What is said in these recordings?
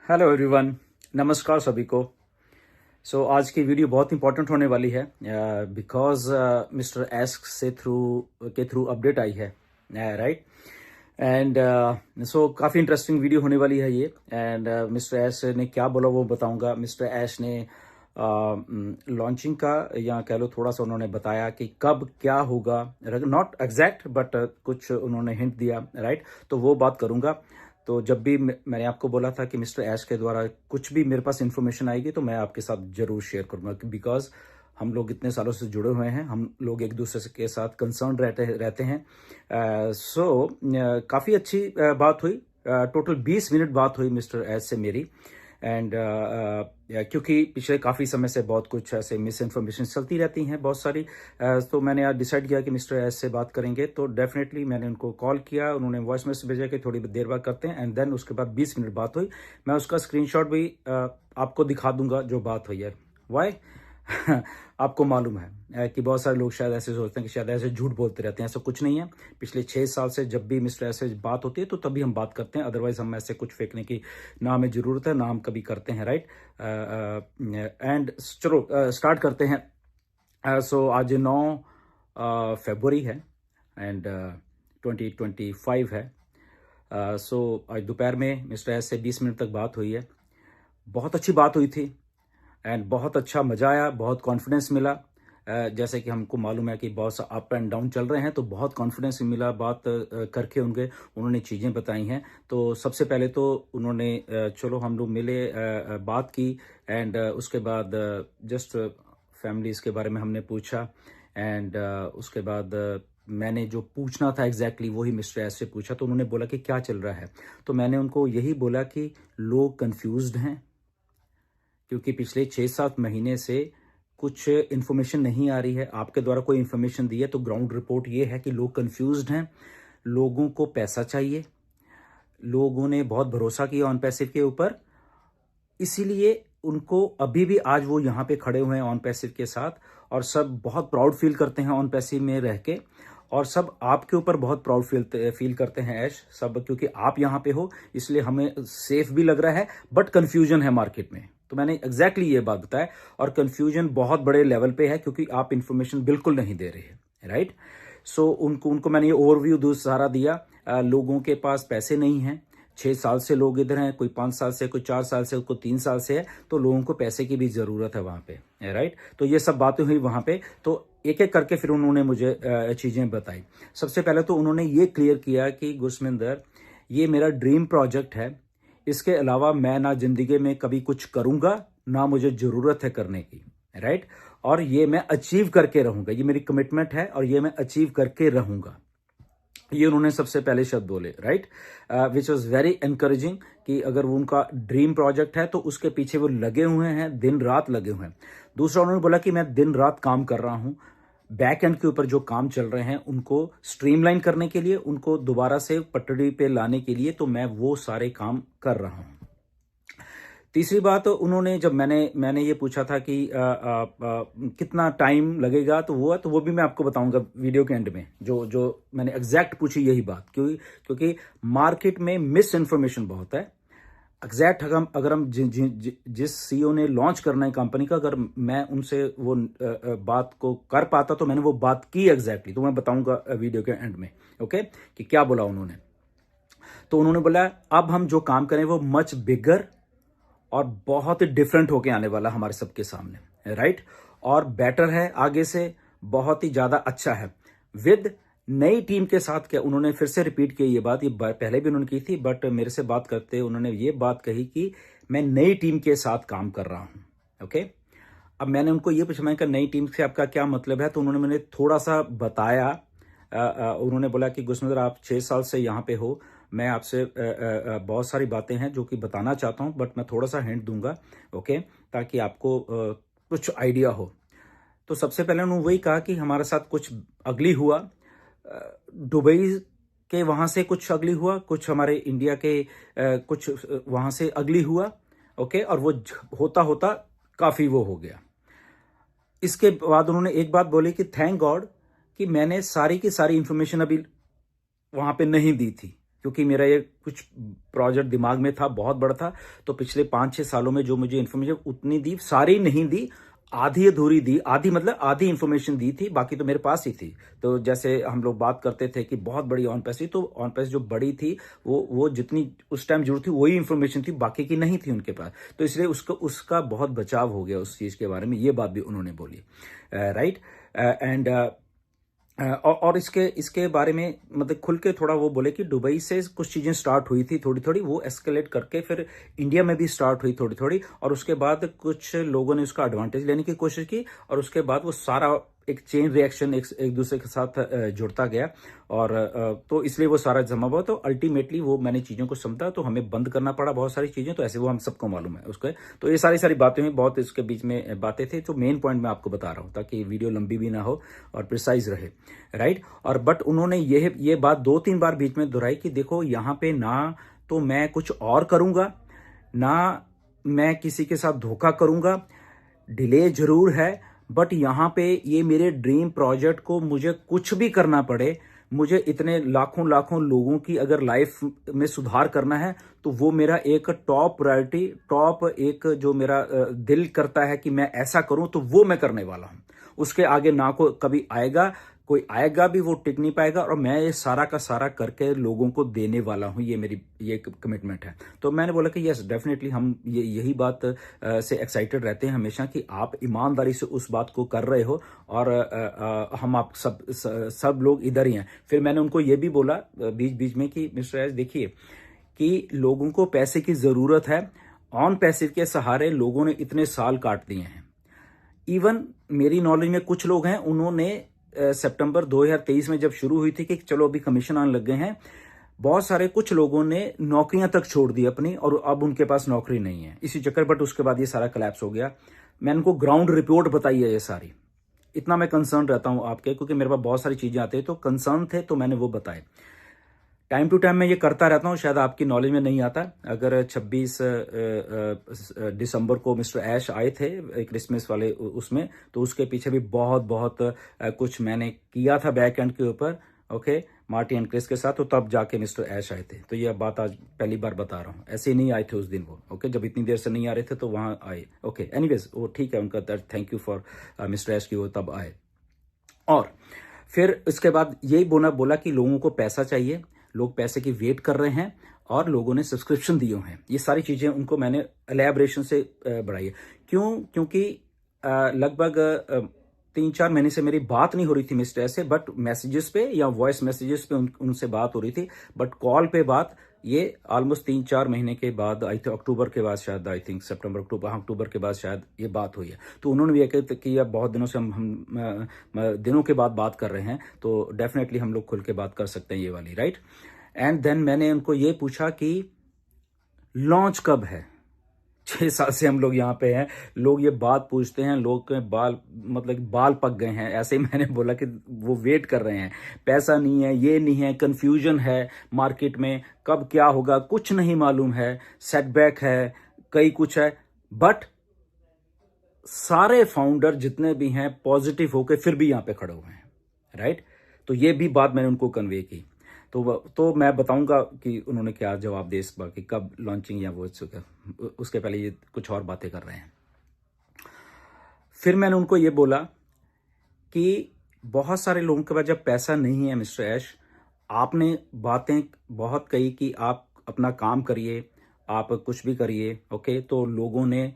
Hello everyone, नमस्कार सभी को। आज की वीडियो बहुत इंपॉर्टेंट होने वाली है बिकॉज मिस्टर एस से थ्रू अपडेट आई है, राइट। एंड काफ़ी इंटरेस्टिंग वीडियो होने वाली है ये। एंड मिस्टर एस ने क्या बोला वो बताऊंगा। मिस्टर एस ने लॉन्चिंग का या कह लो थोड़ा सा उन्होंने बताया कि कब क्या होगा, नॉट एग्जैक्ट बट कुछ उन्होंने हिंट दिया, राइट। तो वो बात करूंगा। तो जब भी मैंने आपको बोला था कि मिस्टर ऐश के द्वारा कुछ भी मेरे पास इंफॉर्मेशन आएगी तो मैं आपके साथ जरूर शेयर करूंगा, बिकॉज हम लोग इतने सालों से जुड़े हुए हैं, हम लोग एक दूसरे के साथ कंसर्न रहते हैं। काफ़ी अच्छी बात हुई। टोटल 20 मिनट बात हुई मिस्टर ऐश से मेरी। एंड क्योंकि पिछले काफ़ी समय से बहुत कुछ ऐसे मिस इन्फॉर्मेशन चलती रहती हैं बहुत सारी। तो मैंने आज डिसाइड किया कि मिस्टर एस से बात करेंगे। तो डेफिनेटली मैंने उनको कॉल किया, उन्होंने वॉइस मैसेज भेजा कि थोड़ी देर बाद करते हैं। एंड देन उसके बाद 20 मिनट बात हुई। मैं उसका स्क्रीनशॉट भी आपको दिखा दूंगा जो बात हुई है। वाई आपको मालूम है कि बहुत सारे लोग शायद ऐसे सोचते हैं कि शायद ऐसे झूठ बोलते रहते हैं। ऐसा कुछ नहीं है। पिछले 6 साल से जब भी मिस्टर ऐसे बात होती है तो तभी हम बात करते हैं, अदरवाइज हम ऐसे कुछ फेंकने की ना हमें ज़रूरत है ना हम कभी करते हैं, राइट। एंड चलो स्टार्ट करते हैं। आज 9 फरवरी है एंड 2025 है। आज दोपहर में मिस्टर एस से 20 मिनट तक बात हुई है। बहुत अच्छी बात हुई थी एंड बहुत अच्छा मजा आया, बहुत कॉन्फिडेंस मिला। जैसे कि हमको मालूम है कि बहुत सा अप एंड डाउन चल रहे हैं, तो बहुत कॉन्फिडेंस मिला बात करके उन्होंने चीज़ें बताई हैं। तो सबसे पहले तो उन्होंने चलो हम लोग मिले, बात की। एंड उसके बाद जस्ट फैमिलीज़ के बारे में हमने पूछा। एंड उसके बाद मैंने जो पूछना था एग्जैक्टली वही मिस्टर एस से पूछा। तो उन्होंने बोला कि क्या चल रहा है। तो मैंने उनको यही बोला कि लोग कंफ्यूज्ड हैं क्योंकि पिछले 6-7 महीने से कुछ इन्फॉर्मेशन नहीं आ रही है। आपके द्वारा कोई इन्फॉर्मेशन दी है तो ग्राउंड रिपोर्ट ये है कि लोग कंफ्यूज्ड हैं, लोगों को पैसा चाहिए, लोगों ने बहुत भरोसा किया ऑन पैसिव के ऊपर, इसीलिए उनको अभी भी आज वो यहाँ पे खड़े हुए हैं ऑन पैसिव के साथ। और सब बहुत प्राउड फील करते हैं ऑन पैसिव में रह के। और सब आपके ऊपर बहुत प्राउड फील करते हैं ऐश सब, क्योंकि आप यहाँ पे हो इसलिए हमें सेफ भी लग रहा है। बट कंफ्यूजन है मार्केट में, तो मैंने एग्जैक्टली ये बात बताया। और कंफ्यूजन बहुत बड़े लेवल पे है क्योंकि आप इंफॉर्मेशन बिल्कुल नहीं दे रहे हैं, राइट। उनको मैंने ये ओवरव्यू सारा दिया। लोगों के पास पैसे नहीं हैं। 6 साल से लोग इधर हैं, कोई 5 साल से, कोई 4 साल से, कोई 3 साल से है। तो लोगों को पैसे की भी जरूरत है वहां पे, राइट। तो ये सब बातें हुई वहां पे। तो एक एक करके फिर उन्होंने मुझे चीजें बताई। सबसे पहले तो उन्होंने ये क्लियर किया कि गुरसमिंदर, ये मेरा ड्रीम प्रोजेक्ट है। इसके अलावा मैं ना जिंदगी में कभी कुछ करूंगा ना मुझे जरूरत है करने की, राइट। और ये मैं अचीव करके रहूंगा, ये मेरी कमिटमेंट है और ये मैं अचीव करके रहूंगा। ये उन्होंने सबसे पहले शब्द बोले, right, which was very encouraging कि अगर वो उनका ड्रीम प्रोजेक्ट है तो उसके पीछे वो लगे हुए हैं, दिन रात लगे हुए हैं। दूसरा उन्होंने बोला कि मैं दिन रात काम कर रहा हूं, बैक एंड के ऊपर जो काम चल रहे हैं उनको स्ट्रीमलाइन करने के लिए, उनको दोबारा से पटड़ी पे लाने के लिए, तो मैं वो सारे काम कर रहा हूं। तीसरी बात उन्होंने, जब मैंने ये पूछा था कि कितना टाइम लगेगा, तो वो भी मैं आपको बताऊंगा वीडियो के एंड में। जो मैंने एग्जैक्ट पूछी यही बात, क्योंकि मार्केट में मिस इन्फॉर्मेशन बहुत है। एग्जैक्ट अगर हम जिस सीईओ ने लॉन्च करना है कंपनी का, अगर मैं उनसे वो बात को कर पाता तो मैंने वो बात की एग्जैक्टली, तो मैं बताऊंगा वीडियो के एंड में, ओके, कि क्या बोला उन्होंने। तो उन्होंने बोला अब हम जो काम करें वो मच बिगर और बहुत ही डिफरेंट होके आने वाला हमारे सबके सामने, राइट। और बेटर है, आगे से बहुत ही ज्यादा अच्छा है, विद नई टीम के साथ। क्या उन्होंने फिर से रिपीट की ये बात, ये पहले भी उन्होंने की थी, बट मेरे से बात करते उन्होंने ये बात कही कि मैं नई टीम के साथ काम कर रहा हूं, ओके। अब मैंने उनको ये पूछा, मैं कहा नई टीम से आपका क्या मतलब है। तो उन्होंने मैंने थोड़ा सा बताया। उन्होंने बोला कि गुरसमिंदर, आप 6 साल से यहाँ पे हो, मैं आपसे बहुत सारी बातें हैं जो कि बताना चाहता हूँ, बट मैं थोड़ा सा हिंट दूंगा, ओके, ताकि आपको कुछ आइडिया हो। तो सबसे पहले उन्होंने वही कहा कि हमारे साथ कुछ अगली हुआ, दुबई के वहां से कुछ अगली हुआ, कुछ हमारे इंडिया के कुछ वहां से अगली हुआ, ओके। और वो होता होता काफी वो हो गया। इसके बाद उन्होंने एक बात बोली कि थैंक गॉड कि मैंने सारी की सारी इंफॉर्मेशन अभी वहां पे नहीं दी थी, क्योंकि मेरा ये कुछ प्रोजेक्ट दिमाग में था, बहुत बड़ा था। तो पिछले 5-6 सालों में जो मुझे इन्फॉर्मेशन उतनी दी, सारी नहीं दी, आधी अधूरी दी, आधी मतलब आधी इन्फॉर्मेशन दी थी, बाकी तो मेरे पास ही थी। तो जैसे हम लोग बात करते थे कि बहुत बड़ी ऑन पैसी, तो ऑन पैसी जो बड़ी थी वो जितनी उस टाइम जरूरत थी वही इन्फॉर्मेशन थी, बाकी की नहीं थी उनके पास। तो इसलिए उसका बहुत बचाव हो गया उस चीज के बारे में। ये बात भी उन्होंने बोली, राइट। एंड और इसके बारे में मतलब खुल के थोड़ा वो बोले कि दुबई से कुछ चीजें स्टार्ट हुई थी थोड़ी थोड़ी, वो एस्केलेट करके फिर इंडिया में भी स्टार्ट हुई थोड़ी थोड़ी, और उसके बाद कुछ लोगों ने उसका एडवांटेज लेने की कोशिश की, और उसके बाद वो सारा एक चेन रिएक्शन एक दूसरे के साथ जुड़ता गया, और तो इसलिए वो सारा जमा हुआ। तो अल्टीमेटली वो मैंने चीज़ों को समझा, तो हमें बंद करना पड़ा बहुत सारी चीज़ें, तो ऐसे वो हम सबको मालूम है उसके। तो ये सारी बातें हुई, बहुत इसके बीच में बातें थी, तो मेन पॉइंट मैं आपको बता रहा हूँ ताकि वीडियो लंबी भी ना हो और प्रिसाइज रहे, राइट। और बट उन्होंने ये बात 2-3 बार बीच में दोहराई कि देखो यहाँ पे ना तो मैं कुछ और करूँगा, ना मैं किसी के साथ धोखा करूँगा, डिले जरूर है, बट यहाँ पे ये मेरे ड्रीम प्रोजेक्ट को मुझे कुछ भी करना पड़े, मुझे इतने लाखों लाखों लोगों की अगर लाइफ में सुधार करना है, तो वो मेरा एक टॉप प्रायोरिटी, टॉप एक जो मेरा दिल करता है कि मैं ऐसा करूं, तो वो मैं करने वाला हूं। उसके आगे ना कोई कोई आएगा भी वो टिक नहीं पाएगा, और मैं ये सारा का सारा करके लोगों को देने वाला हूं। ये मेरी ये कमिटमेंट है। तो मैंने बोला कि यस डेफिनेटली हम यही बात से एक्साइटेड रहते हैं हमेशा कि आप ईमानदारी से उस बात को कर रहे हो, और हम आप सब लोग इधर ही हैं। फिर मैंने उनको ये भी बोला बीच बीच में कि मिस्टर एस देखिए कि लोगों को पैसे की जरूरत है, ऑन पैसिव के सहारे लोगों ने इतने साल काट दिए हैं। इवन मेरी नॉलेज में कुछ लोग हैं, उन्होंने सितंबर 2023 में जब शुरू हुई थी कि चलो अभी कमीशन आने लग गए हैं, बहुत सारे कुछ लोगों ने नौकरियां तक छोड़ दी अपनी, और अब उनके पास नौकरी नहीं है इसी चक्कर। बट उसके बाद ये सारा कलैप्स हो गया। मैंने उनको ग्राउंड रिपोर्ट बताई है ये सारी। इतना मैं कंसर्न रहता हूं आपके, क्योंकि मेरे पास बहुत सारी चीजें आती है, तो कंसर्न थे तो मैंने वो बताए। टाइम टू टाइम मैं ये करता रहता हूँ, शायद आपकी नॉलेज में नहीं आता। अगर 26 दिसंबर को मिस्टर ऐश आए थे क्रिसमस वाले उसमें, तो उसके पीछे भी बहुत कुछ मैंने किया था बैक एंड के ऊपर, ओके, मार्टी एंड क्रिस के साथ। तो तब जाके मिस्टर ऐश आए थे। तो ये बात आज पहली बार बता रहा हूँ, ऐसे ही नहीं आए थे उस दिन वो, ओके, जब इतनी देर से नहीं आ रहे थे तो वहां आए, ओके। एनीवेज वो ठीक है, उनका थैंक यू फॉर मिस्टर ऐश की वो तब आए। और फिर इसके बाद यही बोला कि लोगों को पैसा चाहिए, लोग पैसे की वेट कर रहे हैं, और लोगों ने सब्सक्रिप्शन दिए हैं। ये सारी चीजें उनको मैंने एलैबोरेशन से बढ़ाई है। क्योंकि लगभग 3-4 महीने से मेरी बात नहीं हो रही थी मिस्टर से, बट मैसेजेस पे या वॉइस मैसेजेस पे उनसे बात हो रही थी, बट कॉल पे बात ये ऑलमोस्ट 3-4 महीने के बाद आई थी, अक्टूबर के बाद शायद, आई थिंक सितंबर अक्टूबर के बाद शायद ये बात हुई है। तो उन्होंने भी कहा कि अब बहुत दिनों से हम दिनों के बाद बात कर रहे हैं, तो डेफिनेटली हम लोग खुल के बात कर सकते हैं ये वाली, राइट। एंड देन मैंने उनको ये पूछा कि लॉन्च कब है। 6 साल से हम लोग यहाँ पे हैं, लोग ये बात पूछते हैं, लोग के बाल पक गए हैं, ऐसे ही मैंने बोला कि वो वेट कर रहे हैं, पैसा नहीं है, ये नहीं है, कंफ्यूजन है मार्केट में, कब क्या होगा कुछ नहीं मालूम है, सेटबैक है, कई कुछ है। बट सारे फाउंडर जितने भी हैं पॉजिटिव होकर फिर भी यहाँ पे खड़े हुए हैं, राइट। तो ये भी बात मैंने उनको कन्वे की। तो मैं बताऊंगा कि उन्होंने क्या जवाब दे इस बार कि कब लॉन्चिंग या वो उसके पहले ये कुछ और बातें कर रहे हैं। फिर मैंने उनको ये बोला कि बहुत सारे लोगों के पास जब पैसा नहीं है मिस्टर ऐश, आपने बातें बहुत कही कि आप अपना काम करिए, आप कुछ भी करिए, ओके। तो लोगों ने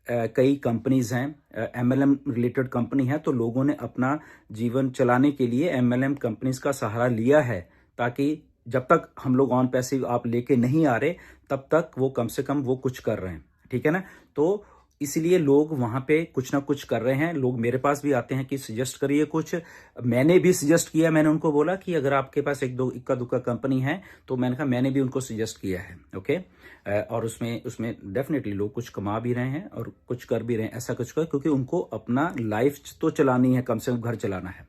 कई कंपनीज हैं, एमएलएम रिलेटेड कंपनी है, तो लोगों ने अपना जीवन चलाने के लिए एमएलएम कंपनीज का सहारा लिया है, ताकि जब तक हम लोग ऑन पैसिव आप लेके नहीं आ रहे तब तक वो कम से कम वो कुछ कर रहे हैं, ठीक है ना। तो इसीलिए लोग वहां पे कुछ ना कुछ कर रहे हैं। लोग मेरे पास भी आते हैं कि सजेस्ट करिए कुछ, मैंने भी सजेस्ट किया। मैंने उनको बोला कि अगर आपके पास एक दो इक्का दुक्का कंपनी है, तो मैंने कहा मैंने भी उनको सजेस्ट किया है, ओके। और उसमें डेफिनेटली लोग कुछ कमा भी रहे हैं और कुछ कर भी रहे हैं, ऐसा कुछ कर, क्योंकि उनको अपना लाइफ तो चलानी है, कम से कम घर चलाना है।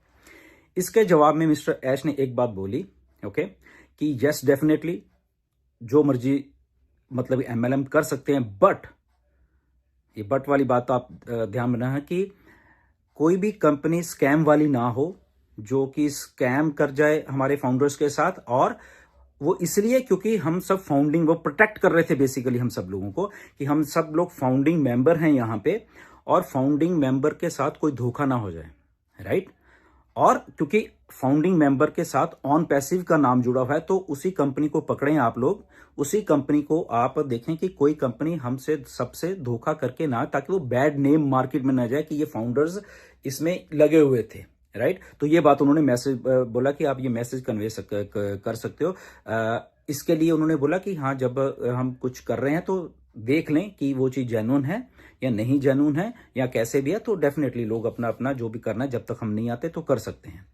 इसके जवाब में मिस्टर ऐश ने एक बात बोली, ओके, कि यस डेफिनेटली जो मर्जी मतलब एमएलएम कर सकते हैं, बट ये बट वाली बात तो आप ध्यान में रखना है कि कोई भी कंपनी स्कैम वाली ना हो, जो कि स्कैम कर जाए हमारे फाउंडर्स के साथ, और वो इसलिए क्योंकि हम सब फाउंडिंग, वो प्रोटेक्ट कर रहे थे बेसिकली हम सब लोगों को, कि हम सब लोग फाउंडिंग मेंबर हैं यहाँ पे, और फाउंडिंग मेंबर के साथ कोई धोखा ना हो जाए, राइट। और क्योंकि फाउंडिंग मेंबर के साथ ऑन पैसिव का नाम जुड़ा हुआ है, तो उसी कंपनी को पकड़ें आप लोग, उसी कंपनी को आप देखें कि कोई कंपनी हमसे सबसे धोखा करके ना, ताकि वो बैड नेम मार्केट में ना जाए कि ये फाउंडर्स इसमें लगे हुए थे, राइट। तो ये बात उन्होंने मैसेज बोला कि आप ये मैसेज कन्वे कर सकते हो। इसके लिए उन्होंने बोला कि हाँ, जब हम कुछ कर रहे हैं तो देख लें कि वो चीज़ जेन्युइन है या नहीं जेन्युइन है या कैसे भी है, तो डेफिनेटली लोग अपना अपना जो भी करना है, जब तक हम नहीं आते तो कर सकते हैं।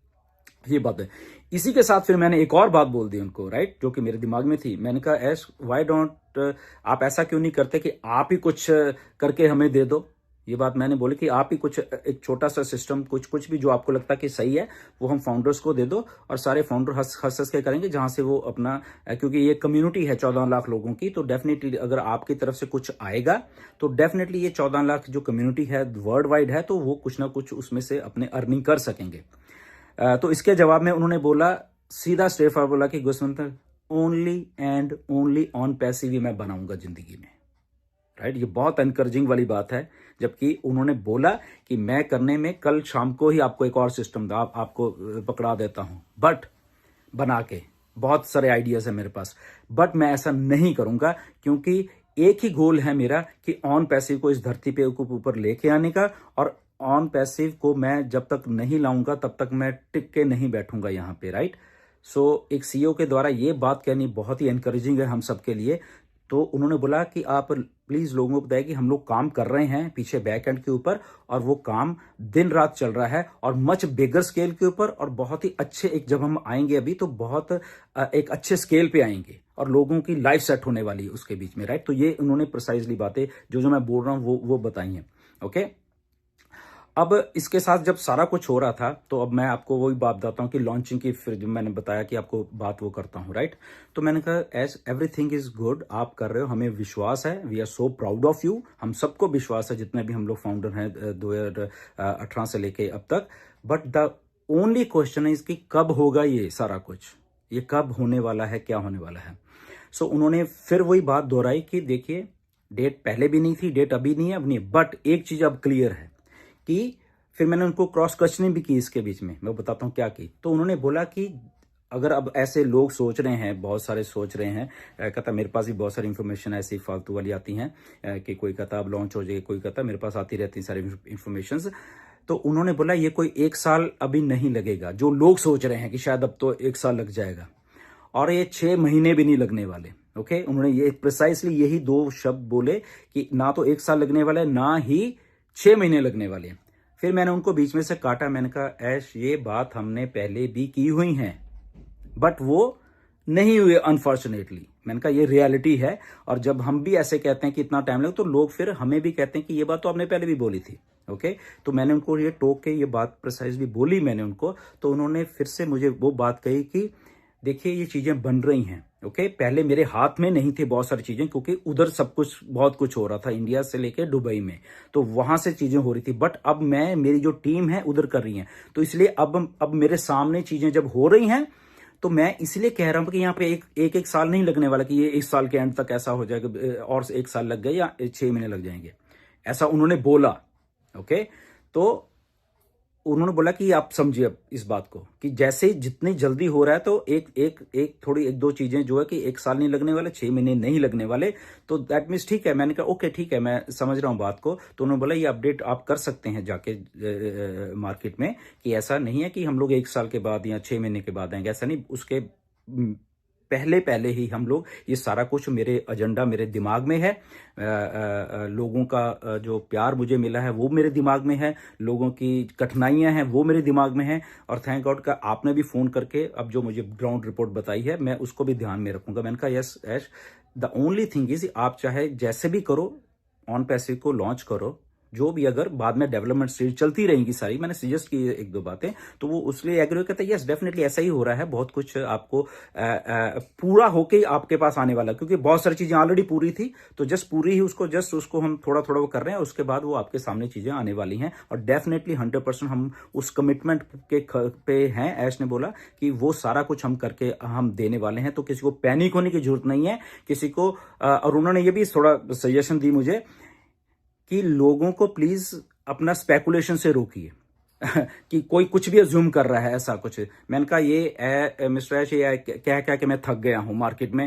ये बात है। इसी के साथ फिर मैंने एक और बात बोल दी उनको, राइट, जो कि मेरे दिमाग में थी। मैंने कहा, एस व्हाई डोंट आप ऐसा क्यों नहीं करते कि आप ही कुछ करके हमें दे दो। ये बात मैंने बोली कि आप ही कुछ एक छोटा सा सिस्टम, कुछ भी जो आपको लगता है कि सही है, वो हम फाउंडर्स को दे दो, और सारे फाउंडर हंस के करेंगे, जहां से वो अपना, क्योंकि ये कम्युनिटी है 14 लाख लोगों की, तो डेफिनेटली अगर आपकी तरफ से कुछ आएगा तो डेफिनेटली ये 14 लाख जो कम्युनिटी है वर्ल्ड वाइड है, तो वो कुछ ना कुछ उसमें से अपने अर्निंग कर सकेंगे। तो इसके जवाब में उन्होंने बोला, सीधा स्ट्रेट फॉरवर्ड बोला कि गुस्मंतर, only and only on passive ही मैं बनाऊंगा जिंदगी में, राइट। ये बहुत एनकरेजिंग वाली बात है, जबकि उन्होंने बोला कि मैं करने में कल शाम को ही आपको एक और सिस्टम था, आपको पकड़ा देता हूं, बट बना के, बहुत सारे आइडियाज है मेरे पास, बट मैं ऐसा नहीं करूंगा, क्योंकि एक ही गोल है मेरा कि ऑन पैसिव को इस धरती पे ऊपर लेके आने का, और ऑन पैसिव को मैं जब तक नहीं लाऊंगा तब तक मैं टिक के नहीं बैठूंगा यहाँ पे, राइट। सो एक सीईओ के द्वारा ये बात कहनी बहुत ही एनकरेजिंग है हम सबके लिए। तो उन्होंने बोला कि आप प्लीज लोगों को बताएं कि हम लोग काम कर रहे हैं पीछे बैक एंड के ऊपर, और वो काम दिन रात चल रहा है, और मच बिगर स्केल के ऊपर, और बहुत ही अच्छे, एक जब हम आएंगे अभी तो बहुत एक अच्छे स्केल पे आएंगे, और लोगों की लाइफ सेट होने वाली है उसके बीच में, राइट। तो ये उन्होंने प्रिसाइजली बातें जो मैं बोल रहा हूँ वो बताई हैं, ओके। अब इसके साथ जब सारा कुछ हो रहा था, तो अब मैं आपको वही बात बताता हूँ कि लॉन्चिंग की, फिर जो मैंने बताया कि आपको बात वो करता हूँ, राइट। तो मैंने कहा, एज एवरीथिंग इज गुड, आप कर रहे हो, हमें विश्वास है, we are so proud of you, हम सबको विश्वास है जितने भी हम लोग फाउंडर हैं 2018 से लेके अब तक। But the only question is कि कब होगा ये सारा कुछ, ये कब होने वाला है, क्या होने वाला है। सो उन्होंने फिर वही बात दोहराई कि देखिए, डेट पहले भी नहीं थी, डेट अभी नहीं है, अब नहीं, बट एक चीज अब क्लियर है कि, फिर मैंने उनको क्रॉस क्वेश्चनिंग भी की इसके बीच में, मैं बताता हूँ क्या की। तो उन्होंने बोला कि अगर अब ऐसे लोग सोच रहे हैं, बहुत सारे सोच रहे हैं, कहता मेरे पास भी बहुत सारी इन्फॉर्मेशन ऐसी फालतू वाली आती हैं, कि कोई कहता अब लॉन्च हो जाएगी, कोई कहता मेरे पास आती रहती सारी इन्फॉर्मेशन। तो उन्होंने बोला ये कोई 1 साल अभी नहीं लगेगा, जो लोग सोच रहे हैं कि शायद अब तो 1 साल लग जाएगा, और ये 6 महीने भी नहीं लगने वाले, ओके। उन्होंने ये प्रिसाइसली यही 2 शब्द बोले कि ना तो 1 साल लगने वाला है, ना ही 6 महीने लगने वाले हैं। फिर मैंने उनको बीच में से काटा, मैंने कहा, ऐश ये बात हमने पहले भी की हुई है, बट वो नहीं हुए अनफॉर्चुनेटली। मैंने कहा ये रियलिटी है, और जब हम भी ऐसे कहते हैं कि इतना टाइम लगे, तो लोग फिर हमें भी कहते हैं कि ये बात तो आपने पहले भी बोली थी, ओके। तो मैंने उनको ये टोक के ये बात प्रिसाइजली बोली मैंने उनको, तो उन्होंने फिर से मुझे वो बात कही कि देखिए ये चीजें बन रही हैं, ओके। पहले मेरे हाथ में नहीं थी बहुत सारी चीजें, क्योंकि उधर सब कुछ बहुत कुछ हो रहा था, इंडिया से लेके दुबई में, तो वहां से चीजें हो रही थी, बट अब मेरी जो टीम है उधर कर रही है, तो इसलिए अब मेरे सामने चीजें जब हो रही हैं, तो मैं इसलिए कह रहा हूं कि यहाँ पे एक साल नहीं लगने वाला कि ये 1 साल के एंड तक ऐसा हो जाएगा, और 1 साल लग गए या 6 महीने लग जाएंगे, ऐसा उन्होंने बोला, ओके। तो उन्होंने बोला कि आप समझिए अब इस बात को कि जैसे जितनी जल्दी हो रहा है, तो एक थोड़ी 1-2 चीजें जो है कि 1 साल नहीं लगने वाले, 6 महीने नहीं लगने वाले, तो दैट मीन्स ठीक है। मैंने कहा ओके ठीक है, मैं समझ रहा हूं बात को। तो उन्होंने बोला ये अपडेट आप कर सकते हैं जाके मार्केट में, कि ऐसा नहीं है कि हम लोग 1 साल के बाद या 6 महीने के बाद आएंगे, ऐसा नहीं, उसके पहले ही हम लोग, ये सारा कुछ मेरे एजेंडा मेरे दिमाग में है, लोगों का जो प्यार मुझे मिला है वो मेरे दिमाग में है, लोगों की कठिनाइयां हैं वो मेरे दिमाग में है, और थैंक गॉड का आपने भी फोन करके अब जो मुझे ग्राउंड रिपोर्ट बताई है, मैं उसको भी ध्यान में रखूंगा। मैंने कहा yes Ash, the only thing is आप चाहे जैसे भी करो, ऑन पैसिव को लॉन्च करो, जो भी अगर बाद में डेवलपमेंट स्टेज चलती रहेंगी सारी, मैंने सजेस्ट की एक दो बातें, तो वो उसलिए एग्री कहते हैं यस डेफिनेटली ऐसा ही हो रहा है, बहुत कुछ आपको पूरा होके आपके पास आने वाला, क्योंकि बहुत सारी चीजें ऑलरेडी पूरी थी, तो जस्ट पूरी ही उसको हम थोड़ा थोड़ा वो कर रहे हैं, उसके बाद वो आपके सामने चीजें आने वाली हैं। और डेफिनेटली 100% हम उस कमिटमेंट पे हैं। ऐश ने बोला कि वो सारा कुछ हम करके हम देने वाले हैं, तो किसी को पैनिक होने की जरूरत नहीं है किसी को। और उन्होंने ये भी थोड़ा सजेशन दी मुझे कि लोगों को प्लीज अपना स्पेकुलेशन से रोकिए कि कोई कुछ भी अज्यूम कर रहा है ऐसा कुछ। मैंने कहा ये मिस्टर ऐश ये क्या क्या कि मैं थक गया हूं मार्केट में।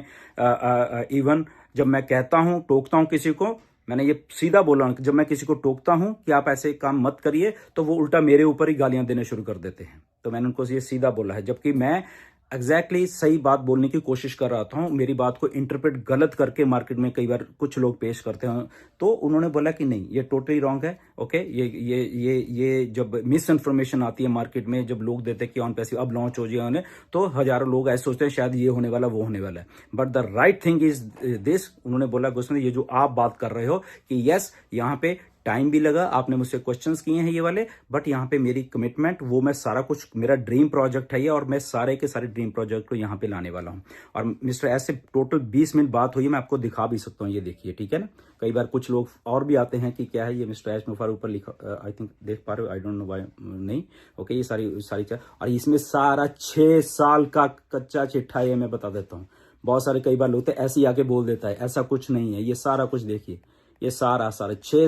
इवन जब मैं कहता हूं, टोकता हूं किसी को, मैंने ये सीधा बोला जब मैं किसी को टोकता हूं कि आप ऐसे काम मत करिए, तो वो उल्टा मेरे ऊपर ही गालियां देने शुरू कर देते हैं। तो मैंने उनको ये सीधा बोला है, जबकि मैं एग्जैक्टली सही बात बोलने की कोशिश कर रहा था। मेरी बात को इंटरप्रेट गलत करके मार्केट में कई बार कुछ लोग पेश करते हैं, तो उन्होंने बोला कि नहीं ये टोटली रॉन्ग है। ओके, ये जब मिस इन्फॉर्मेशन आती है मार्केट में, जब लोग देते हैं कि ऑन पैसिव अब लॉन्च हो जाए, तो हजारों लोग ऐसे सोचते हैं शायद ये होने वाला वो होने वाला है, but the right thing is this. उन्होंने बोला गुस्सन ये जो आप बात कर रहे हो कि यस यहाँ पे टाइम भी लगा, आपने मुझसे क्वेश्चंस किए हैं ये वाले, बट यहाँ पे मेरी कमिटमेंट, वो मैं सारा कुछ, मेरा ड्रीम प्रोजेक्ट है ये, और मैं सारे के सारे ड्रीम प्रोजेक्ट को यहाँ पे लाने वाला हूँ। और मिस्टर ऐसे टोटल 20 मिनट बात हुई, मैं आपको दिखा भी सकता हूँ, ये देखिए, ठीक है ना। कई बार कुछ लोग और भी आते हैं कि क्या है ये मिस्टर ऐश मुफार ऊपर लिखा, आई थिंक देख पा रहे हो, आई डोंट नो व्हाई नहीं। ओके, ये सारी और इसमें सारा 6 साल का कच्चा चिट्ठा है, मैं बता देता हूँ। बहुत सारे कई बार लोग ऐसे ही आके बोल देता है, ऐसा कुछ नहीं है, ये सारा कुछ देखिए, ये सारा 6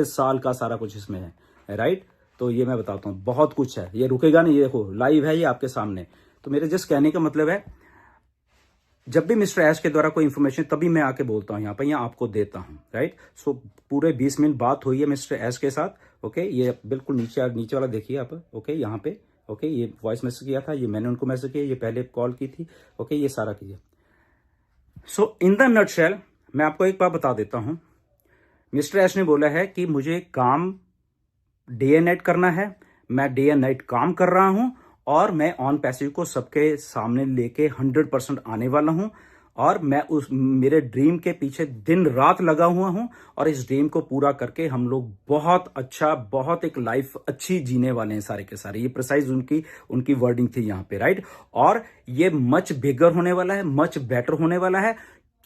साल का सारा कुछ इसमें है, राइट। तो ये मैं बताता हूँ, बहुत कुछ है, ये रुकेगा नहीं, ये देखो लाइव है ये आपके सामने। तो मेरे जस्ट कहने का मतलब है, जब भी मिस्टर ऐश के द्वारा कोई इंफॉर्मेशन, तभी मैं आके बोलता हूँ यहाँ पे, यहाँ आपको देता हूँ, राइट। सो पूरे 20 मिनट बात हुई है मिस्टर ऐश के साथ। ओके, ये बिल्कुल नीचे वाला देखिए आप। ओके, यहाँ पे ओके, ये वॉइस मैसेज किया था, ये मैंने उनको मैसेज किया, ये पहले कॉल की थी। ओके, ये सारा कीजिए। सो इन द नटशेल मैं आपको एक बात बता देता हूँ, मिस्टर ऐश ने बोला है कि मुझे काम डे एंड नाइट करना है, मैं डे एंड नाइट काम कर रहा हूं, और मैं ऑन पैसिव को सबके सामने लेके 100% आने वाला हूं, और मैं उस मेरे ड्रीम के पीछे दिन रात लगा हुआ हूं, और इस ड्रीम को पूरा करके हम लोग बहुत अच्छा, बहुत एक लाइफ अच्छी जीने वाले हैं सारे के सारे। ये प्रिसाइज उनकी वर्डिंग थी यहाँ पे, राइट। और ये मच बिगर होने वाला है, मच बेटर होने वाला है।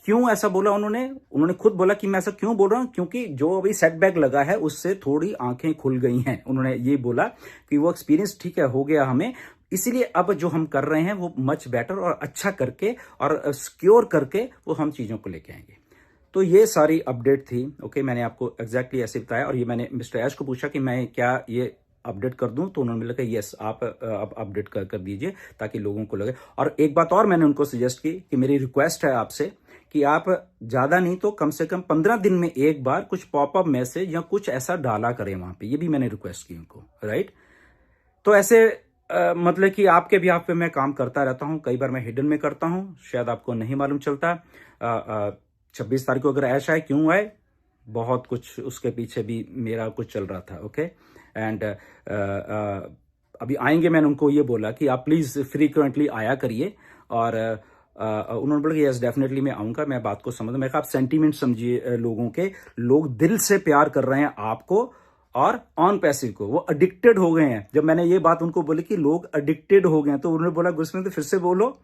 क्यों ऐसा बोला उन्होंने खुद बोला कि मैं ऐसा क्यों बोल रहा हूं, क्योंकि जो अभी सेटबैक लगा है उससे थोड़ी आंखें खुल गई हैं। उन्होंने ये बोला कि वो एक्सपीरियंस ठीक है हो गया हमें, इसीलिए अब जो हम कर रहे हैं वो मच बेटर और अच्छा करके और सिक्योर करके वो हम चीजों को लेके आएंगे। तो ये सारी अपडेट थी। ओके, मैंने आपको एग्जैक्टली ऐसे बताया, और ये मैंने मिस्टर ऐश को पूछा कि मैं क्या ये अपडेट कर दूं, तो उन्होंने लगा यस आप अपडेट कर दीजिए ताकि लोगों को लगे। और एक बात और मैंने उनको सजेस्ट की कि मेरी रिक्वेस्ट है आपसे कि आप ज्यादा नहीं तो कम से कम 15 दिन में एक बार कुछ पॉपअप मैसेज या कुछ ऐसा डाला करें वहां पे, ये भी मैंने रिक्वेस्ट की उनको, राइट। तो ऐसे मतलब कि आपके भी आप पे मैं काम करता रहता हूं, कई बार मैं हिडन में करता हूं, शायद आपको नहीं मालूम चलता। 26 तारीख को अगर ऐसा है, क्यों आए, बहुत कुछ उसके पीछे भी मेरा कुछ चल रहा था। ओके, एंड अभी आएंगे, मैंने उनको ये बोला कि आप प्लीज फ्रीक्वेंटली आया करिए, और उन्होंने बोला कि यस डेफिनेटली मैं आऊंगा, मैं बात को समझ, मैं कहा आप सेंटीमेंट समझिए लोगों के, लोग दिल से प्यार कर रहे हैं आपको और ऑन पैसिव को, वो एडिक्टेड हो गए हैं। जब मैंने ये बात उनको बोली कि लोग एडिक्टेड हो गए हैं, तो उन्होंने बोला गुस्से में तो फिर से बोलो।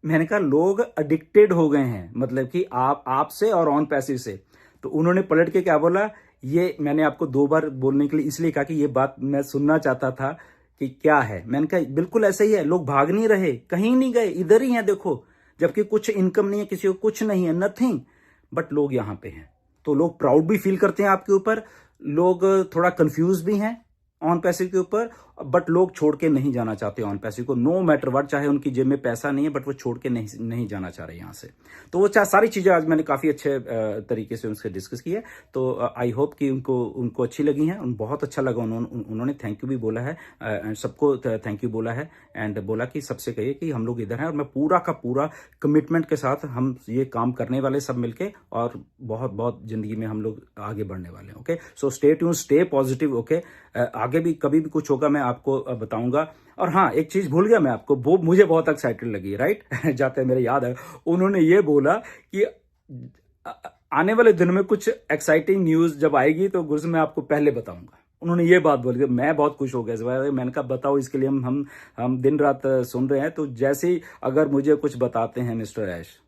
मैंने कहा लोग एडिक्टेड हो गए हैं, मतलब कि आपसे और ऑन पैसिव से। तो उन्होंने पलट के क्या बोला, ये मैंने आपको 2 बार बोलने के लिए इसलिए कहा कि ये बात मैं सुनना चाहता था कि क्या है। मैंने कहा बिल्कुल ऐसा ही है, लोग भाग नहीं रहे, कहीं नहीं गए, इधर ही हैं देखो, जबकि कुछ इनकम नहीं है, किसी को कुछ नहीं है, नथिंग, बट लोग यहां पे हैं। तो लोग प्राउड भी फील करते हैं आपके ऊपर, लोग थोड़ा कंफ्यूज भी हैं ऑन पैसिव के ऊपर, बट लोग छोड़ के नहीं जाना चाहते ऑन पैसिव को, नो मैटर व्हाट, चाहे उनकी जेब में पैसा नहीं है, बट वो छोड़ के नहीं जाना चाह रहे यहां से। तो वो सारी चीजें आज मैंने काफी अच्छे तरीके से उनसे डिस्कस की है। तो आई होप कि उनको अच्छी लगी हैं, बहुत अच्छा लगा। उन्होंने थैंक यू भी बोला है, सबको थैंक यू बोला है, एंड बोला कि सबसे कहिए कि हम लोग इधर हैं, और मैं पूरा का पूरा कमिटमेंट के साथ हम ये काम करने वाले सब मिलके, और बहुत बहुत जिंदगी में हम लोग आगे बढ़ने वाले हैं। Okay, so stay tune, stay positive. Okay, आगे भी कभी भी कुछ होगा मैं आपको बताऊंगा। और हाँ, एक चीज भूल गया मैं आपको, वो मुझे बहुत एक्साइटेड लगी, राइट। जाते मेरे याद है, उन्होंने ये बोला कि आने वाले दिनों में कुछ एक्साइटिंग न्यूज जब आएगी तो गुरु मैं आपको पहले बताऊंगा। उन्होंने ये बात बोली, मैं बहुत खुश हो गया इस बार। मैंने कहा बताओ, इसके लिए हम दिन रात सुन रहे हैं। तो जैसे ही अगर मुझे कुछ बताते हैं मिस्टर ऐश,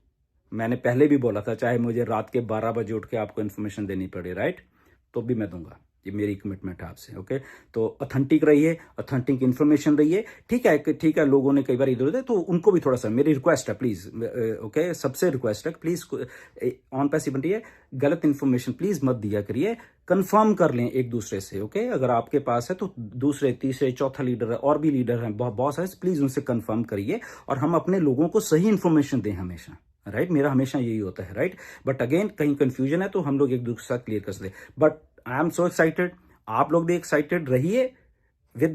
मैंने पहले भी बोला था, चाहे मुझे रात के 12 बजे उठ के आपको इन्फॉर्मेशन देनी पड़े, राइट, तो भी मैं दूंगा। ये मेरी कमिटमेंट है आपसे, ओके। तो ऑथेंटिक रहिए, ऑथेंटिक इन्फॉर्मेशन रहिए, ठीक है। ठीक है, लोगों ने कई बार इधर उधर, तो उनको भी थोड़ा सा मेरी रिक्वेस्ट है, प्लीज, ओके, सबसे रिक्वेस्ट है, प्लीज ऑन पैसे बन रही है, गलत इन्फॉर्मेशन प्लीज मत दिया करिए। कंफर्म कर लें एक दूसरे से, ओके। अगर आपके पास है तो दूसरे तीसरे चौथा लीडर है, और भी लीडर हैं, बॉस है, प्लीज उनसे कंफर्म करिए और हम अपने लोगों को सही इन्फॉर्मेशन दें हमेशा, राइट। मेरा हमेशा यही होता है, राइट। बट अगेन कहीं कंफ्यूजन है तो हम लोग एक दूसरे के साथ क्लियर कर सकते। But I am so excited, आप लोग भी एक्साइटेड रहिए विद